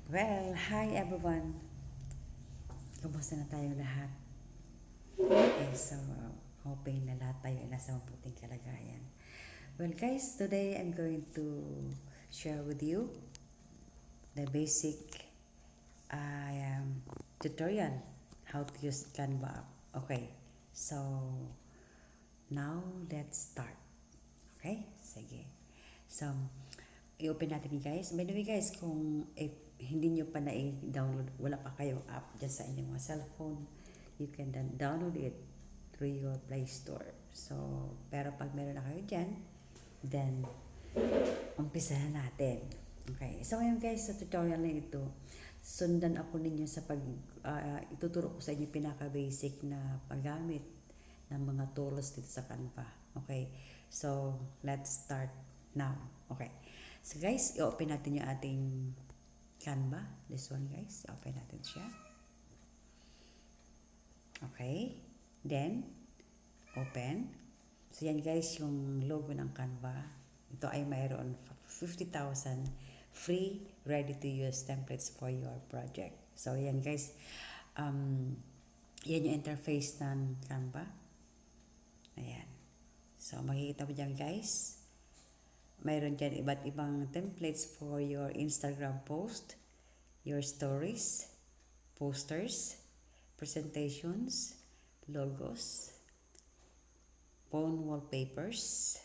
Well, hi everyone. Kumusta na tayong lahat? Okay, so hoping na lahat tayo ay nasa mabuting kalagayan. Well guys, today I'm going to share with you the basic tutorial how to use Canva app. Okay, so now let's start. Okay, sige. So, i-open natin guys. By the way guys, kung hindi nyo pa na-download, wala pa kayong app dyan sa inyong mga cellphone, you can then download it through your Play Store. So, pero pag meron na kayo dyan, then, umpisahan natin. Okay, so ngayon guys, sa tutorial na ito, sundan ako ninyo sa ituturo ko sa inyo pinaka-basic na paggamit ng mga tools dito sa Canva. Okay, so let's start now. Okay, so guys, i-open natin yung ating Canva. This one guys, i-open natin siya. Okay, then open. So yan guys, yung logo ng Canva. Ito ay mayroon 50,000 free ready-to-use templates for your project. So yan guys, yan yung interface ng Canva. Ayan. So makikita mo dyan guys, mayroon dyan iba't ibang templates for your Instagram post, your stories, posters, presentations, logos, phone wallpapers,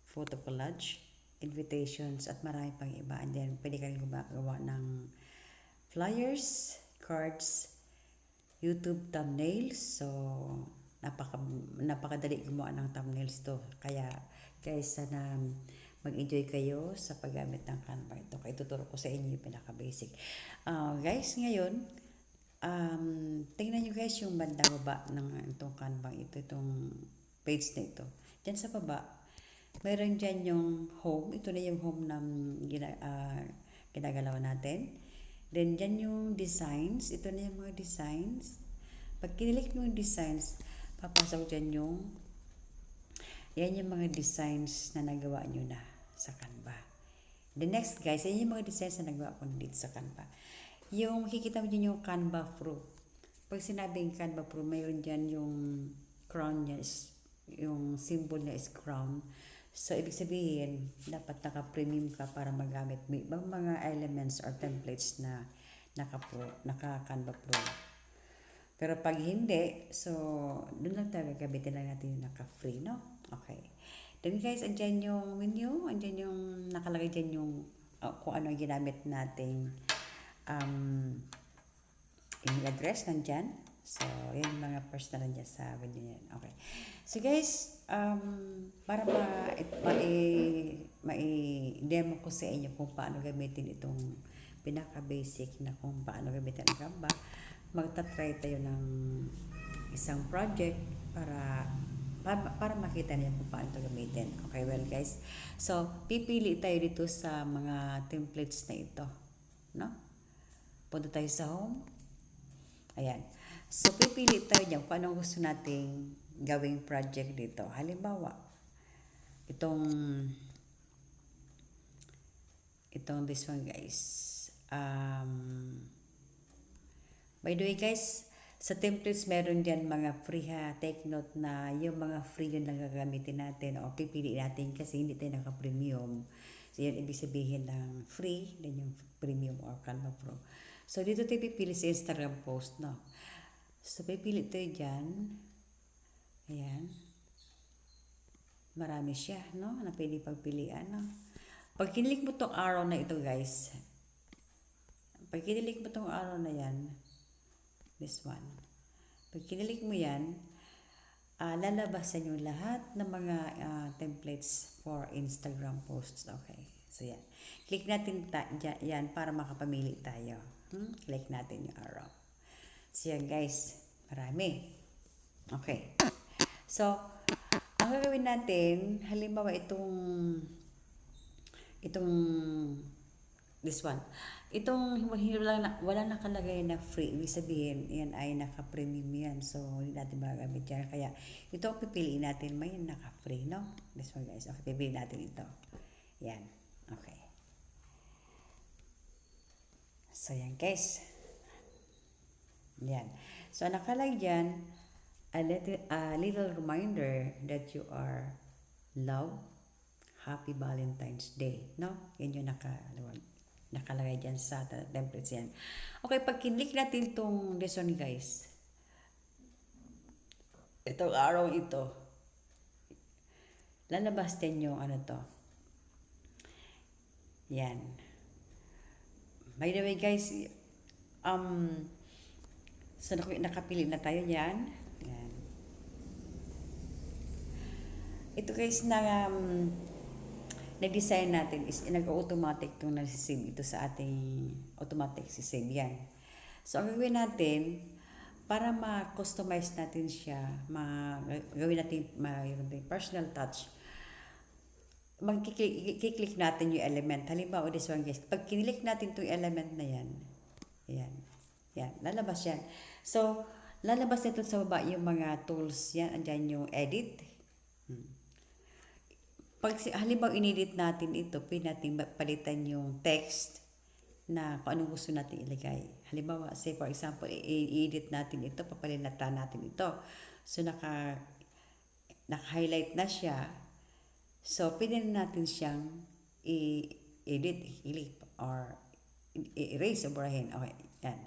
photo collage, invitations, at marami pang iba. And then, pwede ka rin gumagawa ng flyers, cards, YouTube thumbnails. So, napakadali gumawa ng thumbnails to. Kaya, guys, sana mag-enjoy kayo sa paggamit ng Canva ito. Kaya tuturo ko sa inyo yung pinaka-basic. Guys, ngayon, tingnan nyo guys yung bandang baba ng itong Canva ito, itong page na ito. Diyan sa baba, mayroon dyan yung home. Ito na yung home ng ginagalawan natin. Then, dyan yung designs. Ito na yung mga designs. Pag kinilik mo yung designs, papasok dyan yan yung mga designs na nagawa nyo na sa Canva. The next guys, yan yung mga designs na nagawa ko dito sa Canva. Yung makikita mo dyan yung Canva Pro. Pag sinabing Canva Pro, mayroon dyan yung crown niya, yung symbol niya is crown. So, ibig sabihin, dapat naka-premium ka para magamit mo ibang mga elements or templates na naka-Canva Pro. Pero pag hindi, so, doon lang tayo gagamitin lang natin yung naka-free, no? Okay. Then guys, andyan yung menu, andyan yung nakalagay dyan yung kung ano ginamit nating email address nandyan. So, yan yung mga personal nandyan sa menu yan. Okay. So guys, para ma-demo ko sa inyo kung paano gamitin itong pinaka-basic na kung paano gamitin ang Canva, magta-try tayo ng isang project para makita niyo kung paano ito gamitin. Okay, well guys, so pipili tayo dito sa mga templates na ito, no? Punta tayo sa home. Ayan. So pipili tayo diyan kung anong gusto nating gawing project dito. Halimbawa, itong this one guys. By the way guys, sa templates meron dyan mga free ha. Take note na yung mga free yun lang gagamitin natin o pipili natin kasi hindi tayo naka-premium. So yun ibig sabihin ng free, then yung premium or Canva Pro. So dito tayo pipili sa Instagram post, no? So pipili tayo dyan. Ayan. Marami siya, no? Na pwede pagpilian, no? Pag kinilik mo tong arrow na ito guys, pag kinilik mo tong arrow na yan, this one. Pag kinilik mo yan, lalabasan yung lahat ng mga templates for Instagram posts. Okay. So, yan. Click natin yan para makapamili tayo. Click natin yung arrow. So, yan guys. Marami. Okay. So, ang gagawin natin, halimbawa itong this one. Itong wala nakalagay na free. Ibig sabihin, yan ay naka-premium yan. So, hindi natin magagamit yan. Kaya, ito ang pipiliin natin. May naka-free, no? This one, guys. Okay, pipiliin natin ito. Yan. Okay. So, yan guys. Yan. So, nakalagay dyan, a little reminder that you are loved. Happy Valentine's Day. No? Yan yung nakalagay dyan sa templates yan. Okay, pag kinlik natin itong lesson guys, itong araw ito, lalabas din yung ano to. Yan. By the way guys, so nakapili na tayo yan. Yan. Ito guys na na-design natin is nag-automatic itong nasi-save ito sa ating automatic si-save yan. So, ang gawin natin, para ma-customize natin siya, gawin natin yung personal touch, mag-click natin yung element. Halimbawa, this one guys, pag kinilik natin itong element na yan, yan, lalabas yan. So, lalabas nito sa baba yung mga tools yan, andyan yung edit. Pag halimbawa inedit natin ito, pwede natin palitan yung text na kung anong gusto natin ilagay. Halimbawa, say for example, i-edit natin ito, papalitan natin ito. So, naka-highlight na siya. So, pwede natin siyang i-edit, i-click, or i-erase o burahin. Okay, yan,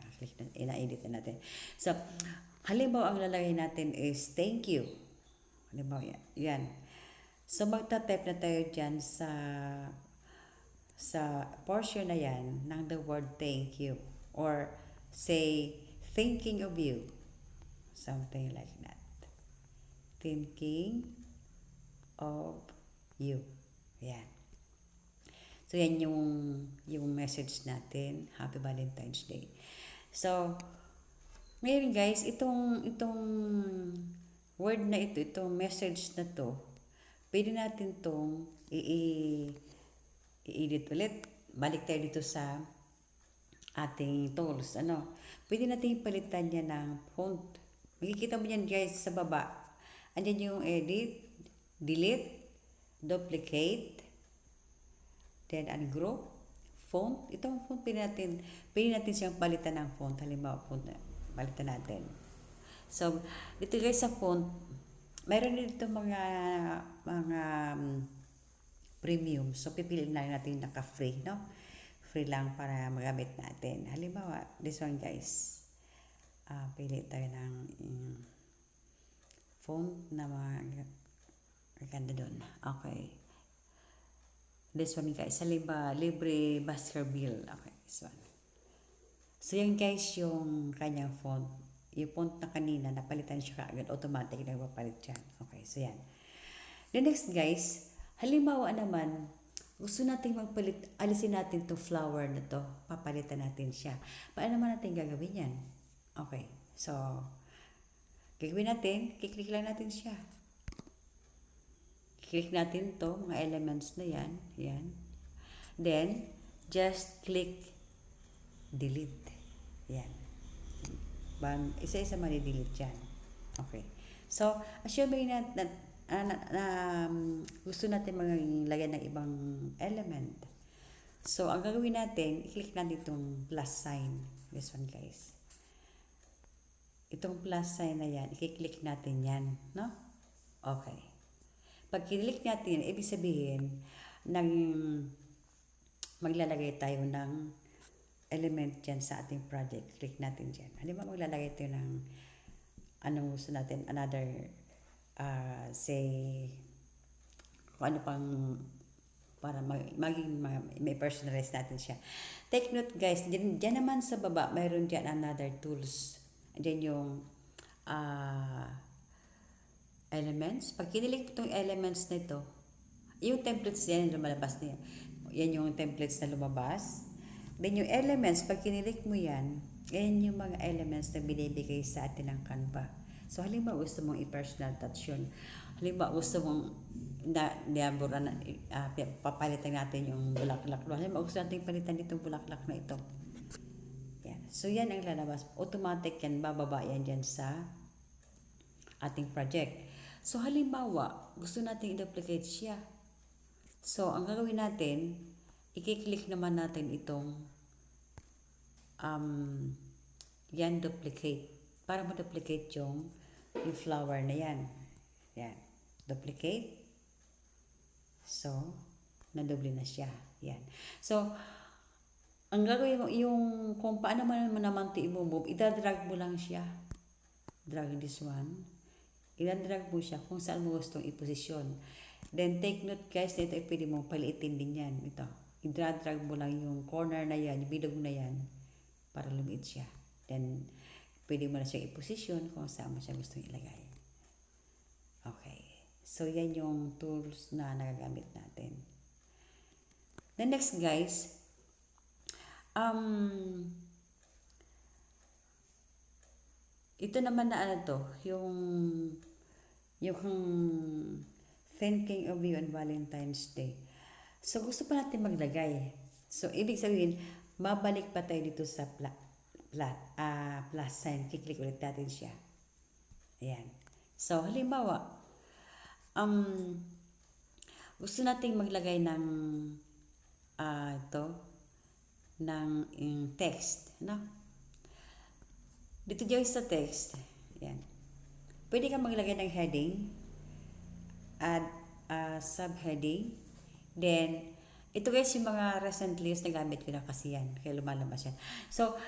ina-edit na natin. So, halimbawa, ang lalagay natin is thank you. Halimbawa, yan. So, magta-type na tayo dyan sa portion na yan ng the word thank you. Or say, thinking of you. Something like that. Thinking of you. Yan. So, yan yung message natin. Happy Valentine's Day. So, ngayon guys, itong word na ito, itong message na to, pwede natin itong i-edit ulit. Balik tayo dito sa ating tools. Pwede natin palitan niya ng font. Makikita mo yan guys sa baba. Andyan yung edit, delete, duplicate, then ungroup, font. Itong font pwede natin siyang palitan ng font. Halimbawa, font palitan natin. So, dito guys sa font, mayroon dito mga premium. So, pipiliin lang natin yung naka-free, no? Free lang para magamit natin. Halimbawa, this one guys. Pili tayo ng font na maganda doon. Okay. This one guys. Halimbawa, libre Baskerville. Okay, this one. So, yan guys yung kanyang font. Yung font na kanina, napalitan siya kaagad, automatic na mapalit yan. Okay, so yan. The next guys, halimbawa naman, gusto natin magpalit, alisin natin itong flower na to, papalitan natin siya. Paano naman natin gagawin yan? Okay, so, gagawin natin, kiklik lang natin siya. Click natin to mga elements na yan, yan. Then, just click delete. Yan. Isa-isa mali-delete yan. Okay. So, assuming na gusto natin maglagay ng ibang element. So, ang gagawin natin, i-click natin itong plus sign. This one, guys. Itong plus sign na yan, i-click natin yan. No? Okay. Pag i-click natin, ibig sabihin, maglalagay tayo ng element dyan sa ating project. Click natin dyan. Halimbawa, maglalagay tayo ng anong gusto natin, another say kung ano pang para maging may personalize natin siya. Take note guys, dyan naman sa baba mayroon dyan another tools. Dyan yung elements. Pag kinilik itong elements na ito, yung templates yan lumalabas na yan. Yan yung templates na lumabas. Then yung elements, pag kinilik mo yan, yan yung mga elements na binibigay sa atin ng Canva. So, halimbawa gusto mong i-personal touch yun. Halimbawa gusto mong papalitan natin yung bulaklak. Halimbawa gusto natin palitan itong bulaklak na ito. Yan. So, yan ang lalabas. Automatic yan, bababa yan dyan sa ating project. So, halimbawa, gusto natin i-duplicate siya. So, ang gagawin natin, i-click naman natin itong um, yan duplicate. Para ma-duplicate yung flower na yan. Yan. Duplicate. So, nadoble na siya. Yan. So, ang gagawin mo, yung kung paano mo naman ito i-move, idadrag mo lang siya. Drag this one. Idadrag mo siya kung saan mo gustong i-posisyon. Then, take note guys, na ito ay pwede mong paliitin din yan. Ito. Idadrag mo lang yung corner na yan, yung bilog na yan, para lumiit siya. Then, pwede mo na siya i-posisyon kung saan mo siya gustong ilagay. Okay. So, yan yung tools na nagagamit natin. The next guys, ito naman na ano to, yung thinking of you on Valentine's Day. So, gusto pa natin maglagay. So, ibig sabihin, mabalik pa tayo dito sa plus sign. Kiklik ulit natin siya. Ayan. So, halimbawa, gusto nating maglagay ng ng text, no? Dito dyan sa text, yan. Pwede kang maglagay ng heading, add subheading, then, ito guys yung mga recently na gamit ko na kasi yan, kaya lumalabas yan. So,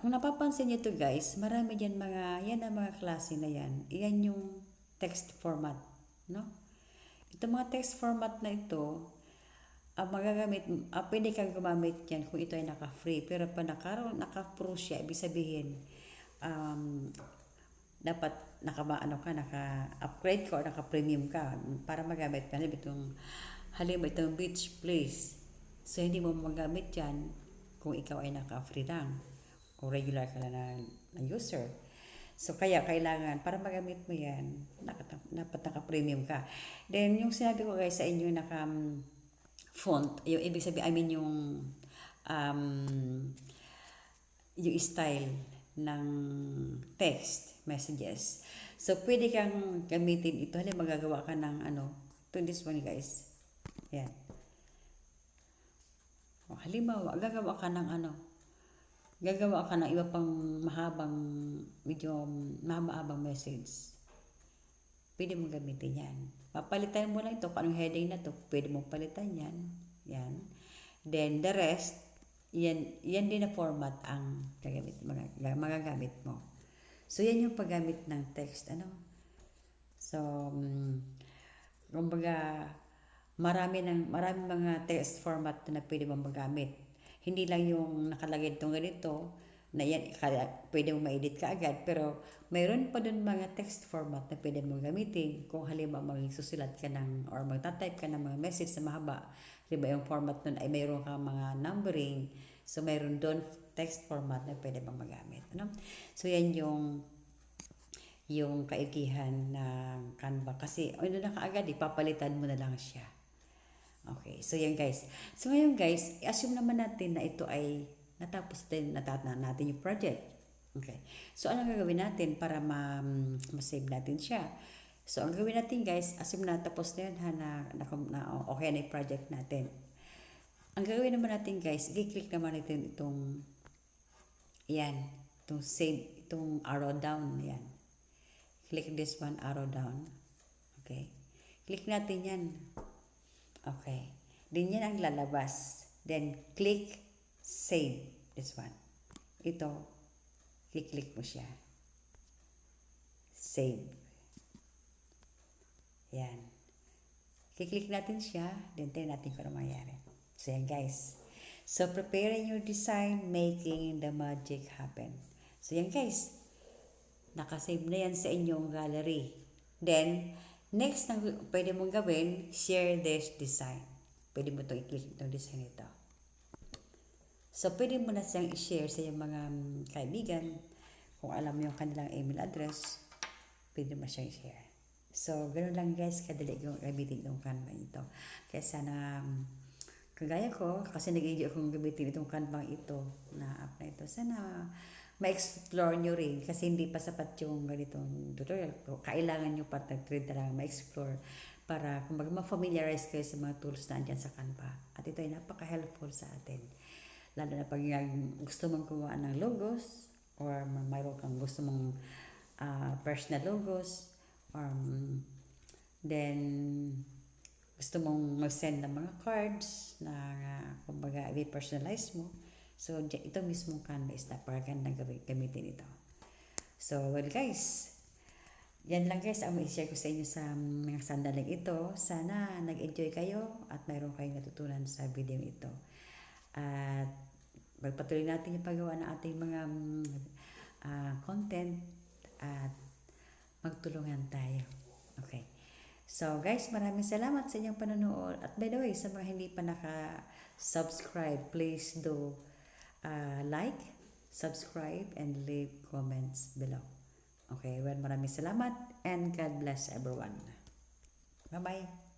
kung napapansin nyo ito guys, marami dyan yan ang mga klase na yan. Yan yung text format, no? Ito mga text format na ito, pwede kang gumamit yan kung ito ay naka-free. Pero pag naka-pro siya, ibig sabihin, dapat naka-upgrade ka o naka-premium ka para magamit ka. Halimbawa itong beach place. So, hindi mo magamit yan kung ikaw ay naka-free lang o regular ka lang na user. So, kaya kailangan, para magamit mo yan, dapat naka-premium ka. Then, yung sinabi ko guys sa inyo font, yung ibig sabihin, yung style ng text messages. So, pwede kang gamitin ito. Magagawa ka ng to this one guys. Yan. Halimbawa, gagawa ka ng iba pang medyo mahabang message. Pwede mong gamitin yan. Papalitan mo lang ito, kung anong heading na to, pwede mong palitan yan. Yan. Then, the rest, yan din na format ang magagamit mo. So, yan yung paggamit ng text. So, kumbaga, marami mga text format na pwede mong magamit. Hindi lang yung nakalagay itong ganito, na yan, pwede mong ma-edit ka agad, pero mayroon pa dun mga text format na pwede mong gamitin kung halimbawa magsusulat ka or magta-type ka ng mga message na mahaba. Halimbawa yung format nun ay mayroon kang mga numbering, so mayroon doon text format na pwede mong magamit. So yan yung kaigihan ng Canva kasi na kaagad, ipapalitan mo na lang siya. Okay, so yan guys. So ngayon guys, i-assume naman natin na ito ay natapos natin yung project. Okay. So, ano gagawin natin para ma-save natin siya? So, ang gagawin natin guys, assume na tapos na yun na okay na yung project natin. Ang gagawin naman natin guys, i-click naman natin itong save, itong arrow down, yan. Click this one, arrow down. Okay. Click natin yan. Okay. Then yan ang lalabas. Then, click save this one. Ito, click mo siya. Save. Yan. Click natin siya, then tayo natin kung ano mangyari. So yan guys. So preparing your design, making the magic happen. So yan guys. Nakasave na yan sa inyong gallery. Then, next na pwede mong gawin, share this design. Pwede mo itong i-click itong design ito. So, pwede mo na siyang i-share sa iyong mga kaibigan. Kung alam mo yung kanilang email address, pwede mo siyang i-share. So, ganoon lang guys, kadali yung gamitin itong Canva ito. Kaya sana, kagaya ko, kasi nag-enjoy akong gamitin itong Canva ito, na app na ito. Sana, ma-explore nyo rin, kasi hindi pa sapat yung ganitong tutorial. Kailangan nyo pa nag-trade talaga ma-explore para kumbaga ma-familiarize kayo sa mga tools na andyan sa Canva. At ito ay napaka-helpful sa atin. Lalo na pag gusto mong gumawa ng logos or mayroon kang gusto mong personal logos or then gusto mong mag-send ng mga cards na kumbaga i-personalize mo. So, ito mismong Canva is napakaganda gamitin ito. So, well guys, yan lang guys ang i-share ko sa inyo sa mga sandaling ito. Sana nag-enjoy kayo at mayroon kayong natutunan sa video ito. At magpatuloy natin yung paggawa ng ating mga content at magtulungan tayo. Okay. So guys, maraming salamat sa inyong panonood. At by the way, sa mga hindi pa naka-subscribe, please do like, subscribe, and leave comments below. Okay, well, maraming salamat and God bless everyone. Bye-bye.